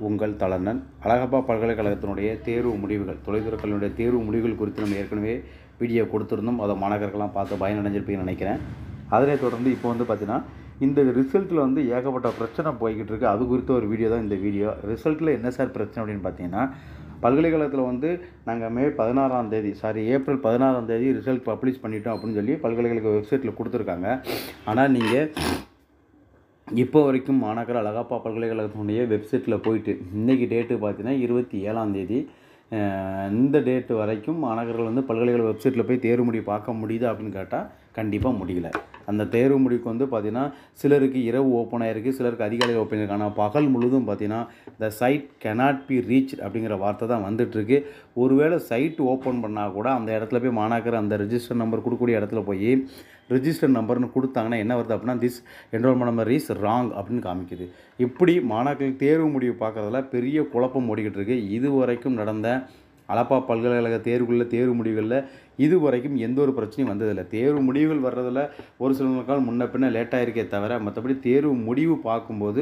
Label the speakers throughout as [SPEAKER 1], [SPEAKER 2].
[SPEAKER 1] உங்கள் தலண்ணன். அழகப்பா பல்கலைக்கழகத்தினுடைய தேர்வு முடிவுகள், தொலைதூரக் கல்வியினுடைய தேர்வு முடிவுகள் குறித்து நம்ம ஏற்கனவே வீடியோ கொடுத்துருந்தோம். அதை மாணவர்கள்லாம் பார்த்து பயனடைஞ்சிருப்பீங்கன்னு நினைக்கிறேன். அதனை தொடர்ந்து இப்போ பார்த்தீங்கன்னா, இந்த ரிசல்ட்டில் ஏகப்பட்ட பிரச்சனை போய்கிட்டு இருக்குது. அது குறித்த ஒரு வீடியோ தான் இந்த வீடியோ. ரிசல்ட்டில் என்ன சார் பிரச்சனை அப்படின்னு பார்த்தீங்கன்னா, பல்கலைக்கழகத்தில் நாங்கள் ஏப்ரல் 16 ரிசல்ட் பப்ளிஷ் பண்ணிட்டோம் அப்படின்னு சொல்லி பல்கலைக்கழக வெப்சைட்டில் கொடுத்துருக்காங்க. ஆனால் நீங்கள் இப்போ வரைக்கும் மாணாக்கர் அழகப்பா பல்கலைக்கழகத்தினுடைய வெப்சைட்டில் போயிட்டு இன்றைக்கி டேட்டு பார்த்தீங்கன்னா 27 இந்த டேட்டு வரைக்கும் மாணவர்கள் பல்கலைக்கழக வெப்சைட்டில் போய் தேர்வு முடிவு பார்க்க முடியுது அப்படின்னு கேட்டால் கண்டிப்பாக முடியல. அந்த தேர்வு முடிவுக்கு பார்த்தீங்கன்னா சிலருக்கு இரவு ஓப்பன் ஆகிருக்கு, சிலருக்கு அதிகாலை ஓப்பன் ஆகிருக்கு. ஆனால் பகல் முழுதும் பார்த்தீங்கன்னா த சைட் கேனாட் பி ரீச் அப்படிங்கிற வார்த்தை தான் வந்துட்டுருக்கு. ஒருவேளை சைட் ஓப்பன் பண்ணால் கூட அந்த இடத்துல போய் மாணாக்கர் அந்த ரெஜிஸ்டர் நம்பர் கொடுக்கக்கூடிய இடத்துல போய் ரெஜிஸ்டர் நம்பர்னு கொடுத்தாங்கன்னா என்ன வருது அப்படின்னா, this enrolment number is wrong அப்படின்னு காமிக்குது. இப்படி மாணாக்கர்கள் தேர்வு முடிவு பார்க்குறதுல பெரிய குழப்பம் ஓடிக்கிட்டு இருக்குது. இதுவரைக்கும் நடந்த அழகப்பா பல்கலைக்கழக தேர்வு முடிவுகளில் இதுவரைக்கும் எந்த ஒரு பிரச்சனையும் வந்ததில்லை. தேர்வு முடிவுகள் வர்றதில் ஒரு சில நாட்கள் முன்ன பின்ன லேட்டாக இருக்கே தவிர மற்றபடி தேர்வு முடிவு பார்க்கும்போது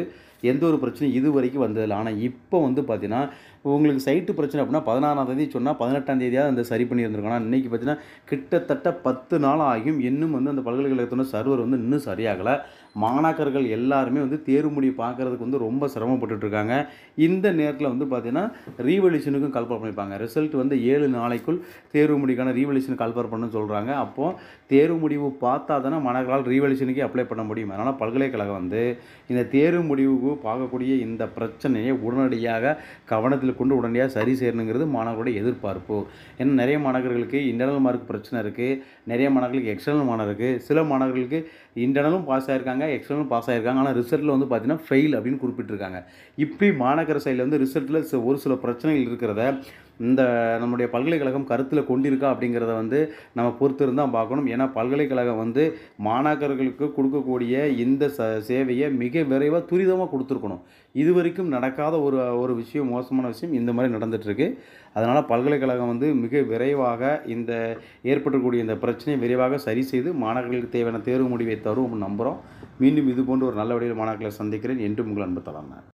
[SPEAKER 1] எந்த ஒரு பிரச்சனையும் இது வரைக்கும் வந்ததில்லை. ஆனால் இப்போ பார்த்தீங்கன்னா, உங்களுக்கு சைட்டு பிரச்சனை அப்படின்னா 16 சொன்னால் 18 அந்த சரி பண்ணியிருந்திருக்கோம். ஆனால் இன்றைக்கி பார்த்தீங்கன்னா கிட்டத்தட்ட 10 நாள் ஆகியும் இன்னும் அந்த பல்கலைக்கழகத்தோட சர்வர் இன்னும் சரியாகலை. மாணாக்கர்கள் எல்லாருமே தேர்வு முடிவு பார்க்குறதுக்கு ரொம்ப சிரமப்பட்டுருக்காங்க. இந்த நேரத்தில் பார்த்தீங்கன்னா ரீவல்யூஷனுக்கும் கால்ஃபர் பண்ணியிருப்பாங்க. ரிசல்ட் 7 நாளைக்குள் தேர்வு முடிவுக்கான ரீவல்யூஷன் கால்ஃபர் பண்ணணும்னு சொல்கிறாங்க. அப்போது தேர்வு முடிவு பார்த்தா தானே மாணவர்களால் ரீவல்யூஷனுக்கே அப்ளை பண்ண முடியும். அதனால் பல்கலைக்கழகம் இந்த தேர்வு முடிவுக்கு பார்க்கக்கூடிய இந்த பிரச்சனையை உடனடியாக கவனத்தில் கொண்டு உடனடியாக சரி செய்யணுங்கிறது மாணவர்களுடைய எதிர்பார்ப்பு. ஏன்னா நிறைய மாணவர்களுக்கு இன்டர்னல் மார்க் பிரச்சனை இருக்குது, நிறைய மாணவர்களுக்கு எக்ஸ்டர்னல் மார்க் இருக்குது. சில மாணவர்களுக்கு இன்டர்னலும் பாஸ் ஆகிருக்காங்க, எக்ஸ்டர்னலும் பாஸ் ஆகிருக்காங்க. ஆனால் ரிசல்ட்டில் பார்த்தீங்கன்னா ஃபெயில் அப்படின்னு குறிப்பிட்டிருக்காங்க. இப்படி மாணவர் சைடில் ரிசல்ட்டில் ஒரு சில பிரச்சனைகள் இருக்கிறத இந்த நம்முடைய பல்கலைக்கழகம் கருத்தில் கொண்டிருக்கா அப்படிங்கிறத நம்ம பொறுத்து இருந்தால் பார்க்கணும். ஏன்னா பல்கலைக்கழகம் மாணாக்கர்களுக்கு கொடுக்கக்கூடிய இந்த சேவையை மிக விரைவாக துரிதமாக கொடுத்துருக்கணும். இது வரைக்கும் நடக்காத ஒரு விஷயம், மோசமான விஷயம் இந்த மாதிரி நடந்துகிட்ருக்கு. அதனால் பல்கலைக்கழகம் மிக விரைவாக இந்த ஏற்படக்கூடிய இந்த பிரச்சனையை விரைவாக சரி செய்து மாணவர்களுக்கு தேவையான தேர்வு முடிவை தரும் நம்புகிறோம். மீண்டும் இது போன்ற ஒரு நல்ல வழியில் மாணவர்களை சந்திக்கிறேன். என்றும் உங்கள் அன்பு தலண்ணன்.